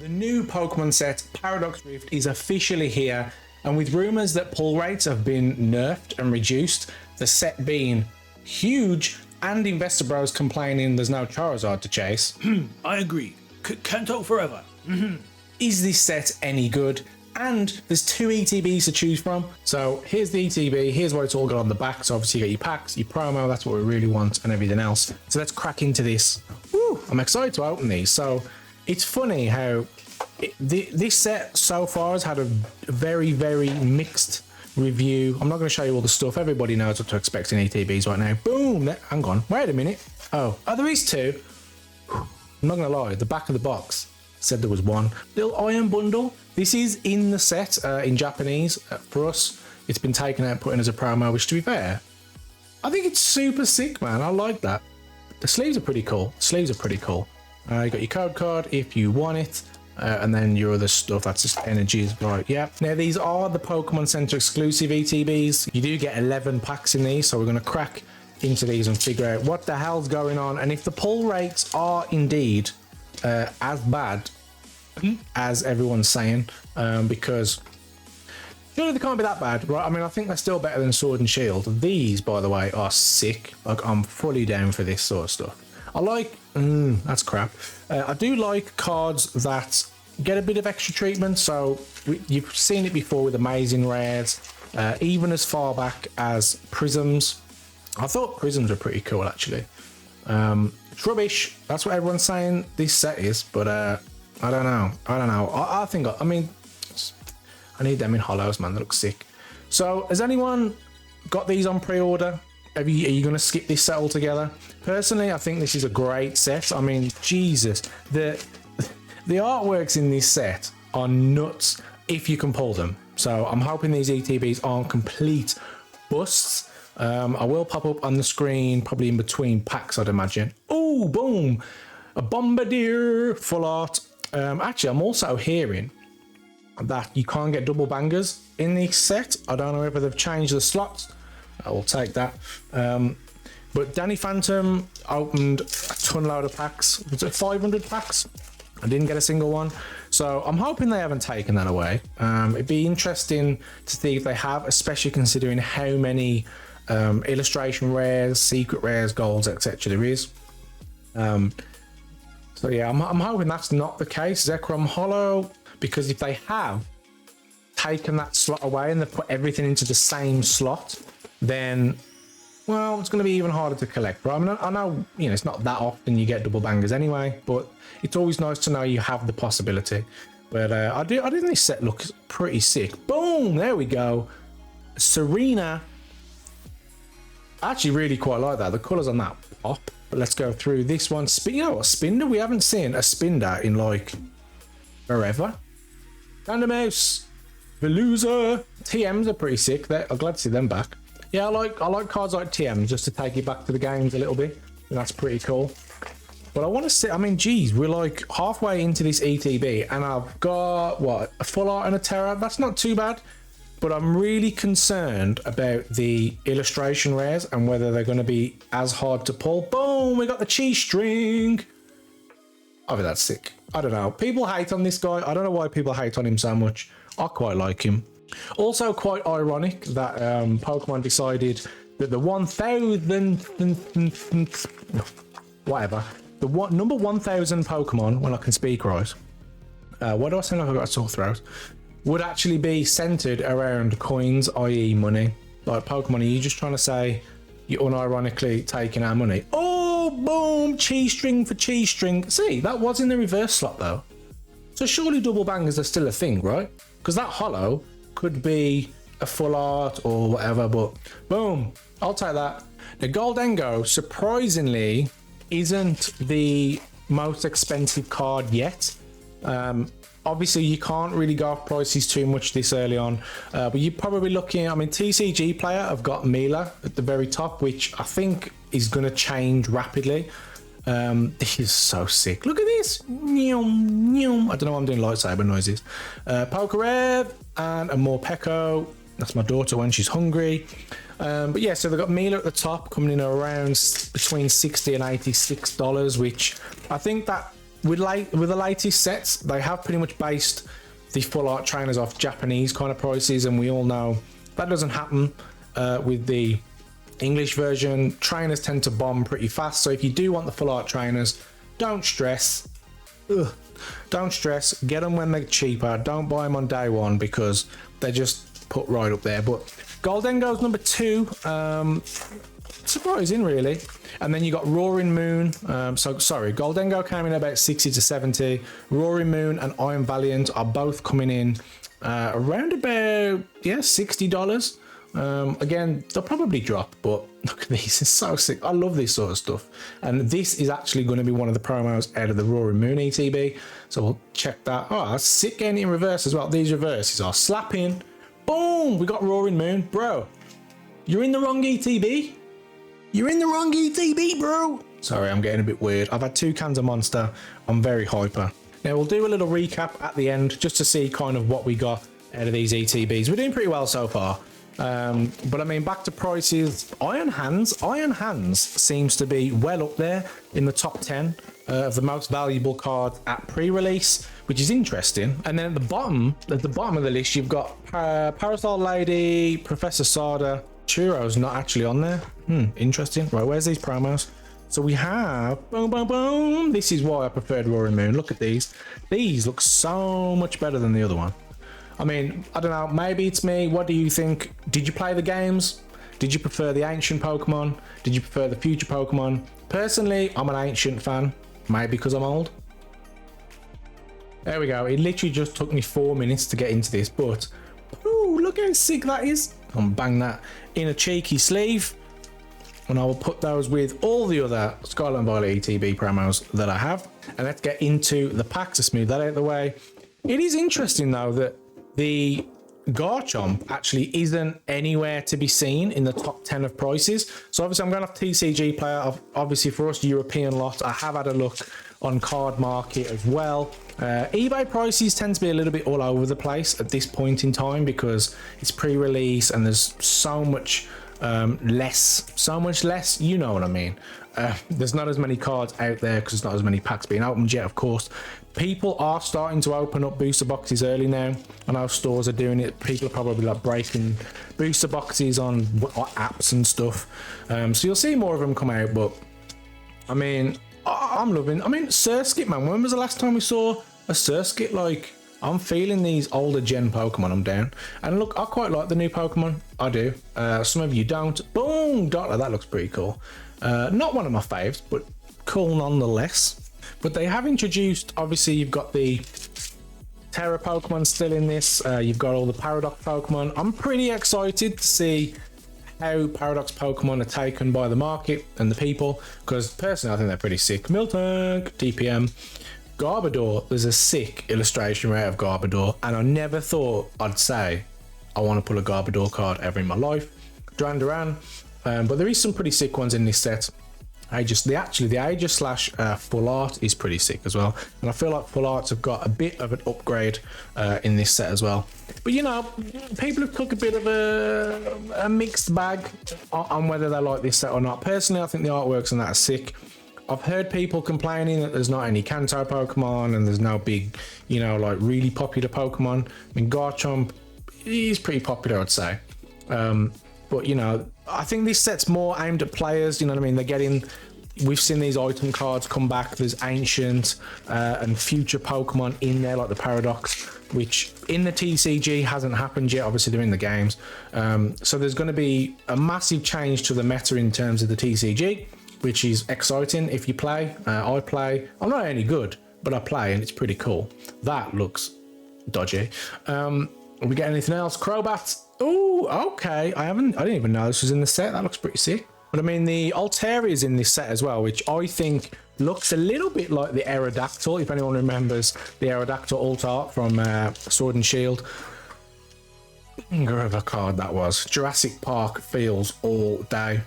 The new Pokemon set, Paradox Rift, is officially here, and with rumours that pull rates have been nerfed and reduced, the set being huge, and investor bros complaining there's no Charizard to chase. I agree. Kanto forever. Is this set any good? And there's 2 ETBs to choose from. So here's the ETB, here's what it's all got on the back. So obviously you get your packs, your promo, that's what we really want, and everything else. So let's crack into this. Woo, I'm excited to open these. So it's funny how this set so far has had a very, very mixed review. I'm not going to show you all the stuff. Everybody knows what to expect in ETBs right now. Boom, hang on, wait a minute. Oh, there is 2. I'm not going to lie, the back of the box said there was 1. Little iron bundle. This is in the set in Japanese. For us, it's been taken out, put in as a promo, which to be fair, I think it's super sick, man. I like that. The sleeves are pretty cool. You got your code card if you want it. And then your other stuff, that's just energies, right? Yeah. Now, these are the Pokemon Center exclusive ETBs. You do get 11 packs in these, so we're going to crack into these and figure out what the hell's going on. And if the pull rates are indeed as bad as everyone's saying, because surely they can't be that bad, right? I mean, I think they're still better than Sword and Shield. These, by the way, are sick. Like, I'm fully down for this sort of stuff. I like, that's crap. I do like cards that get a bit of extra treatment. So you've seen it before with amazing rares, even as far back as Prisms. I thought Prisms were pretty cool, actually. It's rubbish. That's what everyone's saying this set is, but I don't know. I think, I mean, I need them in hollows, man. They look sick. So has anyone got these on pre-order? Are you going to skip this set altogether? Personally, I think this is a great set. I mean, Jesus, the artworks in this set are nuts if you can pull them. So I'm hoping these ETBs aren't complete busts. I will pop up on the screen, probably in between packs, I'd imagine. Oh, boom! A Bombardier full art. Actually, I'm also hearing that you can't get double bangers in this set. I don't know whether they've changed the slots. I will take that. But Danny Phantom opened a ton load of packs. Was it 500 packs? I didn't get a single one. So I'm hoping they haven't taken that away. It'd be interesting to see if they have, especially considering how many illustration rares, secret rares, golds, etc. there is. So yeah, I'm hoping that's not the case. Zekrom Hollow, because if they have taken that slot away and they've put everything into the same slot, then, well, it's going to be even harder to collect, right? I mean, I know, you know, it's not that often you get double bangers anyway, but it's always nice to know you have the possibility. But I think this set looks pretty sick. Boom, there we go. Serena. I actually really quite like that. The colours on that pop. But let's go through this one. You know what, Spinder? We haven't seen a Spinder in like forever. Mouse, Veluza. TMs are pretty sick. I'm glad to see them back. Yeah, I like cards like TMs just to take you back to the games a little bit. And that's pretty cool. But I want to see, I mean, geez, we're like halfway into this ETB and I've got, what, a full art and a terror? That's not too bad. But I'm really concerned about the illustration rares and whether they're going to be as hard to pull. Boom, we got the cheese string. I think that's sick. I don't know. People hate on this guy. I don't know why people hate on him so much. I quite like him. Also quite ironic that Pokemon decided that the 1000... whatever. The number 1000 Pokemon, when I can speak right. Why do I sound like I've got a sore throat? Would actually be centered around coins, i.e. money. Like, Pokemon, are you just trying to say you're unironically taking our money? Oh, boom, cheese string for cheese string. See, that was in the reverse slot though. So surely double bangers are still a thing, right? Because that hollow could be a full art or whatever, but boom, I'll take that. The Goldengo, surprisingly, isn't the most expensive card yet. Obviously, you can't really go off prices too much this early on, but you're probably looking, I mean, TCG Player have got Mila at the very top, which I think is going to change rapidly. This is so sick. Look at this. I don't know why I'm doing lightsaber noises. Pokerev and a Morpeko. That's my daughter when she's hungry. But yeah, so they've got Mila at the top, coming in around between $60 and $86, which I think that with the latest sets, they have pretty much based the full art trainers off Japanese kind of prices, and we all know that doesn't happen with the English version. Trainers tend to bomb pretty fast, so if you do want the full art trainers, don't stress. Don't stress. Get them when they're cheaper. Don't buy them on day one because they're just put right up there. But Goldengo's number 2. Surprising, really. And then you got Roaring Moon. Goldengo came in about 60 to 70. Roaring Moon and Iron Valiant are both coming in around about $60. Again, they'll probably drop, but look at these, it's so sick. I love this sort of stuff, and this is actually going to be one of the promos out of the Roaring Moon ETB, so we'll check that. Oh, that's sick, getting it in reverse as well. These reverses are slapping. Boom, we got Roaring Moon. Bro, you're in the wrong ETB. You're in the wrong ETB, bro. Sorry, I'm getting a bit weird. I've had 2 cans of Monster. I'm very hyper. Now we'll do a little recap at the end just to see kind of what we got out of these ETBs. We're doing pretty well so far. But I mean, back to prices. Iron Hands seems to be well up there in the top 10 of the most valuable cards at pre-release, which is interesting. And then at the bottom of the list, you've got Parasol Lady, Professor Sada. Churro's not actually on there. Interesting. Right, where's these promos? So we have boom, boom, boom. This is why I preferred Roaring Moon. Look at these. These look so much better than the other one. I mean, I don't know, maybe it's me. What do you think? Did you play the games? Did you prefer the ancient Pokemon? Did you prefer the future Pokemon? Personally, I'm an ancient fan. Maybe because I'm old. There we go. It literally just took me 4 minutes to get into this, but ooh, look how sick that is. I'm bang that in a cheeky sleeve. And I will put those with all the other Scarlet and Violet ETB promos that I have. And let's get into the packs to smooth that out of the way. It is interesting though that the Garchomp actually isn't anywhere to be seen in the top 10 of prices. So obviously I'm going to have TCG player. Obviously for us European lot, I have had a look on Card Market as well. eBay prices tend to be a little bit all over the place at this point in time because it's pre-release and there's so much less, you know what I mean. There's not as many cards out there because there's not as many packs being opened yet, of course. People are starting to open up booster boxes early now. I know stores are doing it. People are probably like breaking booster boxes on apps and stuff. So you'll see more of them come out, but I mean, I'm loving, Surskit, man. When was the last time we saw a Surskit? Like, I'm feeling these older gen Pokemon. I'm down. And look, I quite like the new Pokemon. I do. Some of you don't. Boom! Dottler, that looks pretty cool. Not one of my faves, but cool nonetheless. But they have introduced, obviously, you've got the Terra Pokemon still in this. You've got all the Paradox Pokemon. I'm pretty excited to see how Paradox Pokemon are taken by the market and the people, because personally, I think they're pretty sick. Miltank, DPM. Garbodor, there's a sick illustration rare of Garbodor, and I never thought I'd say I want to pull a Garbodor card ever in my life. Duran, but there is some pretty sick ones in this set. The Aegis slash full art is pretty sick as well, and I feel like full arts have got a bit of an upgrade in this set as well. But you know, people have took a bit of a mixed bag on whether they like this set or not. Personally, I think the artworks on that are sick. I've heard people complaining that there's not any Kanto Pokemon and there's no big, you know, like really popular Pokemon. I mean, Garchomp is pretty popular, I'd say. But, you know, I think this set's more aimed at players, you know what I mean? We've seen these item cards come back. There's ancient and future Pokemon in there, like the Paradox, which in the TCG hasn't happened yet. Obviously, they're in the games. So there's going to be a massive change to the meta in terms of the TCG, which is exciting if you play. I play. I'm not any good, but I play, and it's pretty cool. That looks dodgy. We get anything else? Crobat. Oh, okay. I didn't even know this was in the set. That looks pretty sick. But I mean, the Altaria is in this set as well, which I think looks a little bit like the Aerodactyl, if anyone remembers the Aerodactyl alt art from Sword and Shield. Whatever card that was. Jurassic Park feels all day.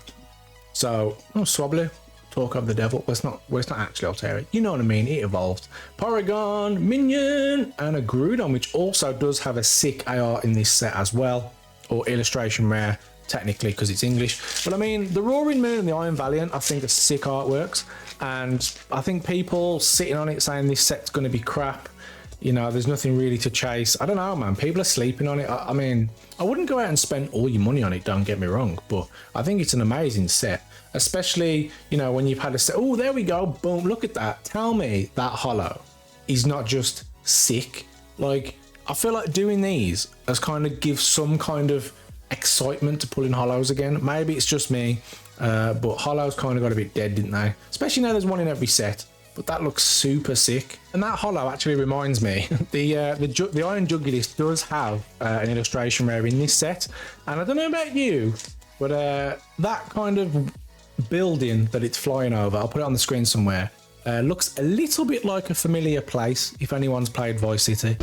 So, Swablu, talk of the devil. Well, it's not actually Altaria. You know what I mean? It evolved. Porygon, Minion, and a Groudon, which also does have a sick AR in this set as well, or illustration rare. technically because it's English. But I mean, the Roaring Moon and the Iron Valiant, I think are sick artworks. And I think people sitting on it saying this set's going to be crap, you know, there's nothing really to chase. I don't know, man. People are sleeping on it. I mean, I wouldn't go out and spend all your money on it, don't get me wrong. But I think it's an amazing set. Especially, you know, when you've had a set. Oh, there we go. Boom. Look at that. Tell me that holo is not just sick. Like, I feel like doing these as kind of gives some kind of excitement to pulling holos again. Maybe it's just me, but holos kind of got a bit dead, didn't they? Especially now there's one in every set. But that looks super sick. And that holo actually reminds me, the Iron Jugulis does have an illustration rare in this set. And I don't know about you, but that kind of building that it's flying over, I'll put it on the screen somewhere, looks a little bit like a familiar place if anyone's played Vice City.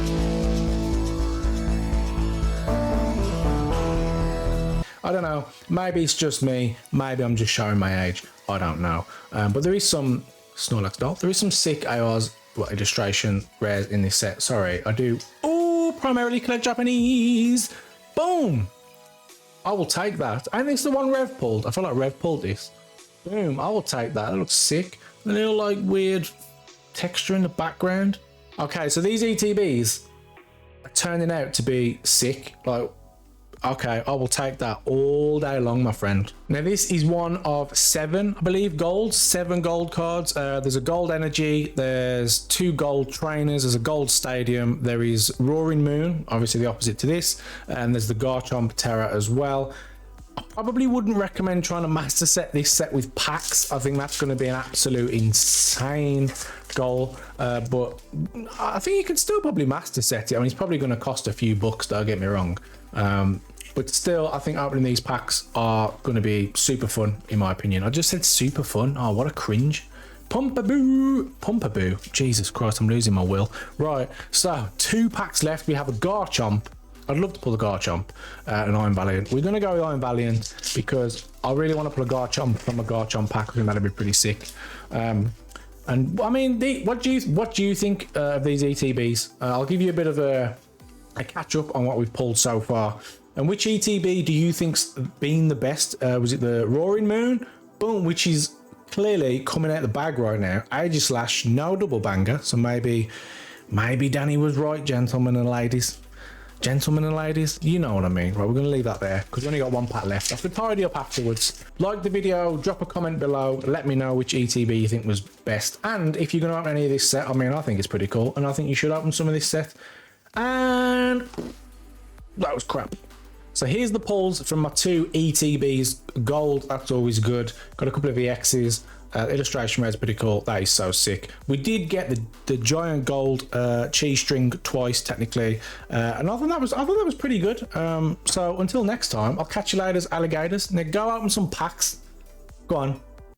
I don't know, maybe it's just me, maybe I'm just showing my age, I don't know. But there is some Snorlax doll, there is some sick ARs, illustration rares in this set. Sorry, I do primarily collect Japanese. Boom! I will take that. I think it's the one Rev pulled. I feel like Rev pulled this. Boom, I will take that. That looks sick. A little like weird texture in the background. Okay, so these ETBs are turning out to be sick. Like, okay, I will take that all day long, my friend. Now, this is one of 7, I believe, golds. 7 gold cards. There's a gold energy. There's 2 gold trainers. There's a gold stadium. There is Roaring Moon, obviously the opposite to this. And there's the Garchomp Terra as well. I probably wouldn't recommend trying to master set this set with packs. I think that's going to be an absolute insane goal. But I think you can still probably master set it. I mean, it's probably going to cost a few bucks, don't get me wrong. But still, I think opening these packs are going to be super fun, in my opinion. I just said super fun. Oh, what a cringe. Pumpaboo. Pumpaboo. Jesus Christ, I'm losing my will. Right, so 2 packs left. We have a Garchomp. I'd love to pull the Garchomp and Iron Valiant. We're going to go with Iron Valiant because I really want to pull a Garchomp from a Garchomp pack. I think that'd be pretty sick. And I mean, what do you think of these ETBs? I'll give you a bit of a catch up on what we've pulled so far. And which ETB do you think's been the best? Was it the Roaring Moon? Boom, which is clearly coming out the bag right now. Aegislash, no double banger. So maybe Danny was right, gentlemen and ladies. Gentlemen and ladies, you know what I mean. Right, we're going to leave that there because we've only got 1 pack left. I have to tidy up afterwards. Like the video, drop a comment below, let me know which ETB you think was best. And if you're going to open any of this set, I mean, I think it's pretty cool. And I think you should open some of this set. And that was crap. So here's the pulls from my 2 ETBs. Gold, that's always good. Got a couple of EXs. Illustration rare is pretty cool. That is so sick. We did get the giant gold cheese string twice, technically, and I thought that was pretty good. So until next time, I'll catch you later, alligators. Now go open some packs. Go on.